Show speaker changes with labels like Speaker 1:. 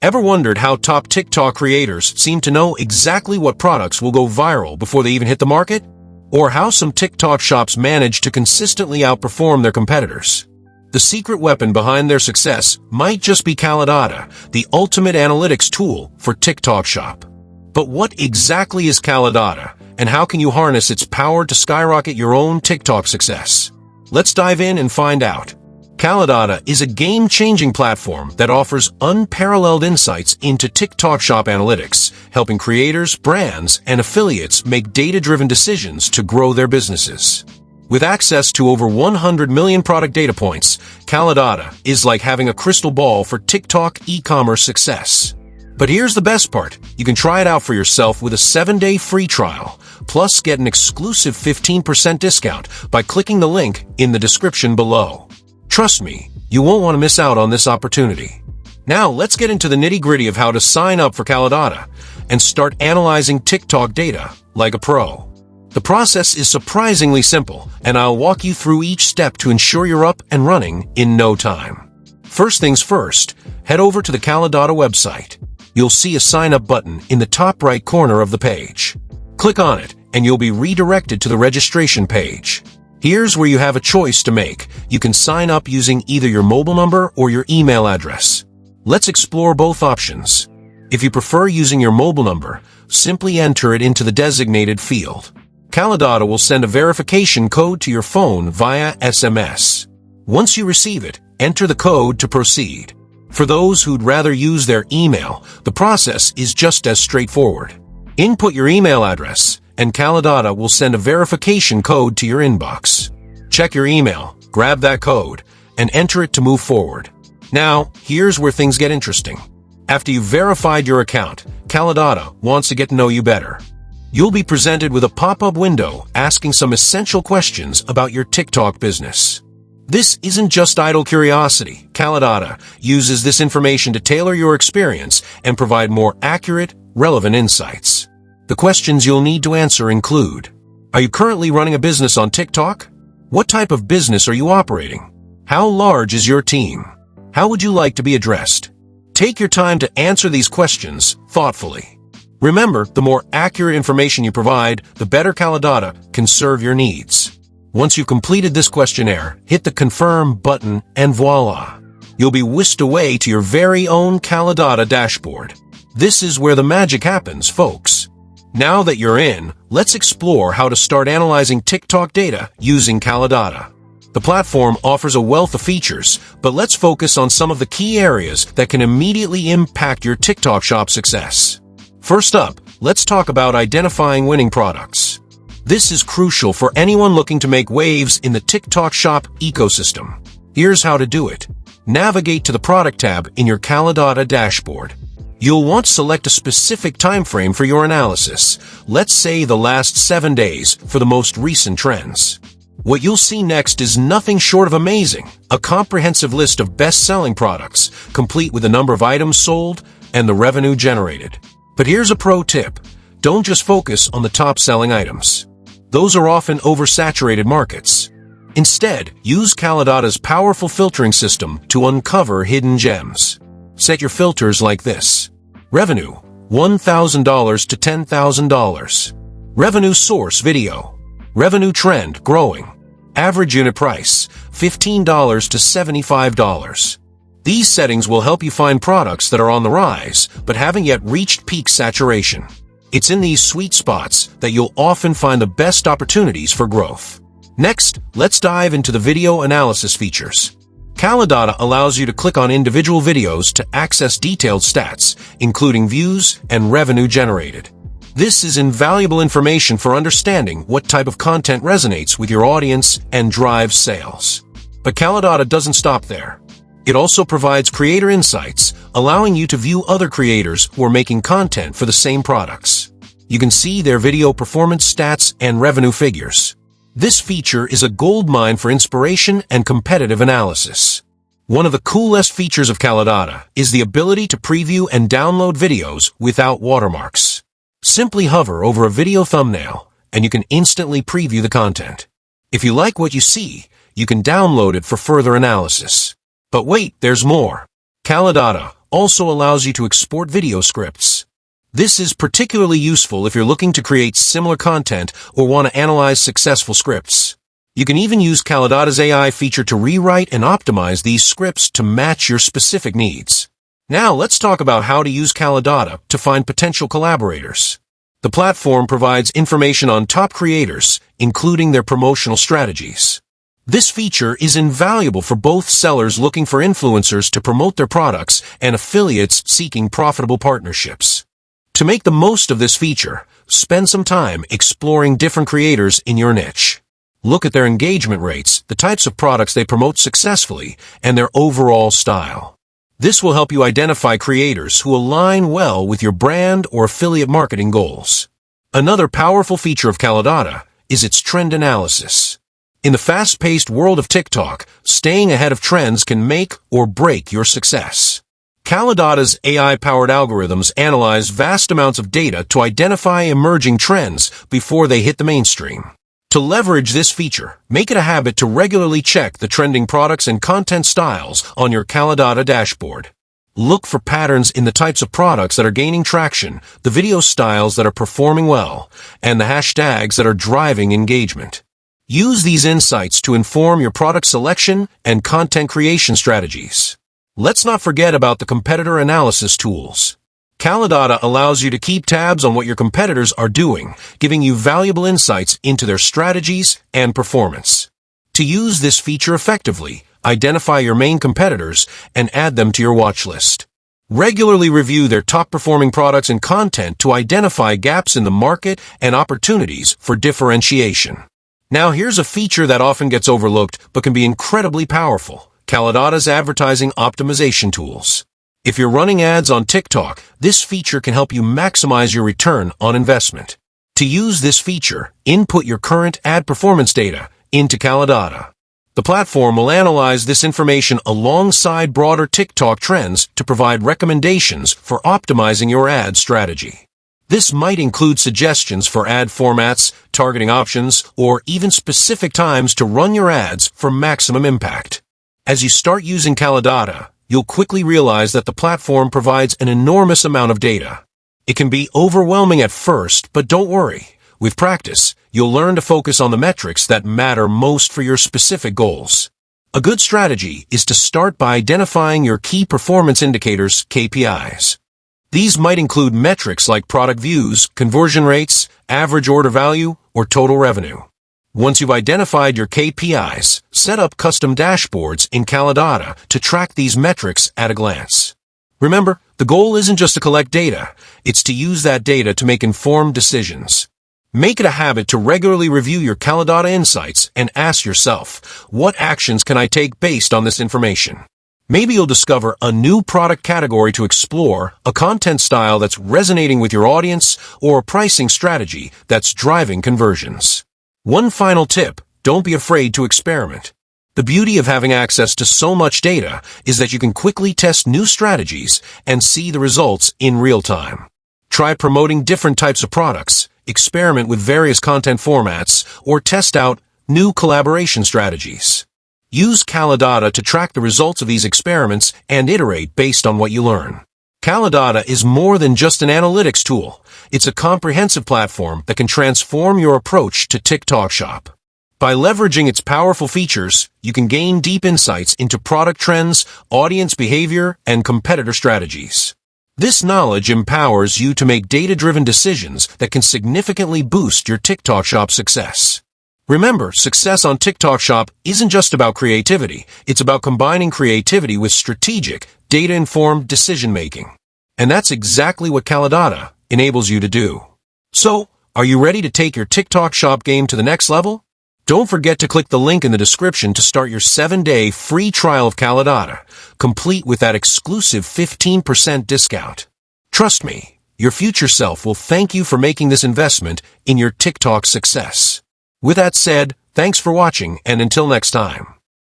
Speaker 1: Ever wondered how top TikTok creators seem to know exactly what products will go viral before they even hit the market? Or how some TikTok shops manage to consistently outperform their competitors? The secret weapon behind their success might just be Kalodata, the ultimate analytics tool for TikTok shop. But what exactly is Kalodata, and how can you harness its power to skyrocket your own TikTok success? Let's dive in and find out. Kalodata is a game-changing platform that offers unparalleled insights into TikTok shop analytics, helping creators, brands, and affiliates make data-driven decisions to grow their businesses. With access to over 100 million product data points, Kalodata is like having a crystal ball for TikTok e-commerce success. But here's the best part. You can try it out for yourself with a 7-day free trial, plus get an exclusive 15% discount by clicking the link in the description below. Trust me, you won't want to miss out on this opportunity. Now let's get into the nitty-gritty of how to sign up for Kalodata and start analyzing TikTok data like a pro. The process is surprisingly simple, and I'll walk you through each step to ensure you're up and running in no time. First things first, head over to the Kalodata website. You'll see a sign-up button in the top right corner of the page. Click on it, and you'll be redirected to the registration page. Here's where you have a choice to make. You can sign up using either your mobile number or your email address. Let's explore both options. If you prefer using your mobile number, simply enter it into the designated field. Kalodata will send a verification code to your phone via SMS. Once you receive it, enter the code to proceed. For those who'd rather use their email, the process is just as straightforward. Input your email address, and Kalodata will send a verification code to your inbox. Check your email, grab that code, and enter it to move forward. Now, here's where things get interesting. After you've verified your account, Kalodata wants to get to know you better. You'll be presented with a pop-up window asking some essential questions about your TikTok business. This isn't just idle curiosity. Kalodata uses this information to tailor your experience and provide more accurate, relevant insights. The questions you'll need to answer include: are you currently running a business on TikTok? What type of business are you operating? How large is your team? How would you like to be addressed? Take your time to answer these questions thoughtfully. Remember, the more accurate information you provide, the better Kalodata can serve your needs. Once you've completed this questionnaire, hit the Confirm button and voila! You'll be whisked away to your very own Kalodata dashboard. This is where the magic happens, folks. Now that you're in, let's explore how to start analyzing TikTok data using Kalodata. The platform offers a wealth of features, but let's focus on some of the key areas that can immediately impact your TikTok shop success. First up, let's talk about identifying winning products. This is crucial for anyone looking to make waves in the TikTok shop ecosystem. Here's how to do it. Navigate to the Product tab in your Kalodata dashboard. You'll want to select a specific time frame for your analysis. Let's say the last 7 days for the most recent trends. What you'll see next is nothing short of amazing. A comprehensive list of best-selling products, complete with the number of items sold and the revenue generated. But here's a pro tip. Don't just focus on the top-selling items. Those are often oversaturated markets. Instead, use Kalodata's powerful filtering system to uncover hidden gems. Set your filters like this. Revenue, $1,000 to $10,000. Revenue source, video. Revenue trend, growing. Average unit price, $15 to $75. These settings will help you find products that are on the rise, but haven't yet reached peak saturation. It's in these sweet spots that you'll often find the best opportunities for growth. Next, let's dive into the video analysis features. Kalodata allows you to click on individual videos to access detailed stats, including views and revenue generated. This is invaluable information for understanding what type of content resonates with your audience and drives sales. But Kalodata doesn't stop there. It also provides creator insights, allowing you to view other creators who are making content for the same products. You can see their video performance stats and revenue figures. This feature is a goldmine for inspiration and competitive analysis. One of the coolest features of Kalodata is the ability to preview and download videos without watermarks. Simply hover over a video thumbnail, and you can instantly preview the content. If you like what you see, you can download it for further analysis. But wait, there's more. Kalodata also allows you to export video scripts. This is particularly useful if you're looking to create similar content or want to analyze successful scripts. You can even use Kalodata's AI feature to rewrite and optimize these scripts to match your specific needs. Now let's talk about how to use Kalodata to find potential collaborators. The platform provides information on top creators, including their promotional strategies. This feature is invaluable for both sellers looking for influencers to promote their products and affiliates seeking profitable partnerships. To make the most of this feature, spend some time exploring different creators in your niche. Look at their engagement rates, the types of products they promote successfully, and their overall style. This will help you identify creators who align well with your brand or affiliate marketing goals. Another powerful feature of Kalodata is its trend analysis. In the fast-paced world of TikTok, staying ahead of trends can make or break your success. Kalodata's AI-powered algorithms analyze vast amounts of data to identify emerging trends before they hit the mainstream. To leverage this feature, make it a habit to regularly check the trending products and content styles on your Kalodata dashboard. Look for patterns in the types of products that are gaining traction, the video styles that are performing well, and the hashtags that are driving engagement. Use these insights to inform your product selection and content creation strategies. Let's not forget about the competitor analysis tools. Kalodata allows you to keep tabs on what your competitors are doing, giving you valuable insights into their strategies and performance. To use this feature effectively, identify your main competitors and add them to your watch list. Regularly review their top-performing products and content to identify gaps in the market and opportunities for differentiation. Now here's a feature that often gets overlooked but can be incredibly powerful: Kalodata's advertising optimization tools. If you're running ads on TikTok, this feature can help you maximize your return on investment. To use this feature, input your current ad performance data into Kalodata. The platform will analyze this information alongside broader TikTok trends to provide recommendations for optimizing your ad strategy. This might include suggestions for ad formats, targeting options, or even specific times to run your ads for maximum impact. As you start using Kalodata, you'll quickly realize that the platform provides an enormous amount of data. It can be overwhelming at first, but don't worry. With practice, you'll learn to focus on the metrics that matter most for your specific goals. A good strategy is to start by identifying your key performance indicators, KPIs. These might include metrics like product views, conversion rates, average order value, or total revenue. Once you've identified your KPIs, set up custom dashboards in Kalodata to track these metrics at a glance. Remember, the goal isn't just to collect data, it's to use that data to make informed decisions. Make it a habit to regularly review your Kalodata insights and ask yourself, what actions can I take based on this information? Maybe you'll discover a new product category to explore, a content style that's resonating with your audience, or a pricing strategy that's driving conversions. One final tip: don't be afraid to experiment. The beauty of having access to so much data is that you can quickly test new strategies and see the results in real time. Try promoting different types of products, experiment with various content formats, or test out new collaboration strategies. Use Kalodata to track the results of these experiments and iterate based on what you learn. Kalodata is more than just an analytics tool. It's a comprehensive platform that can transform your approach to TikTok Shop. By leveraging its powerful features, you can gain deep insights into product trends, audience behavior, and competitor strategies. This knowledge empowers you to make data-driven decisions that can significantly boost your TikTok Shop success. Remember, success on TikTok Shop isn't just about creativity. It's about combining creativity with strategic, data-informed decision-making. And that's exactly what Kalodata enables you to do. So, are you ready to take your TikTok Shop game to the next level? Don't forget to click the link in the description to start your 7-day free trial of Kalodata, complete with that exclusive 15% discount. Trust me, your future self will thank you for making this investment in your TikTok success. With that said, thanks for watching, and until next time.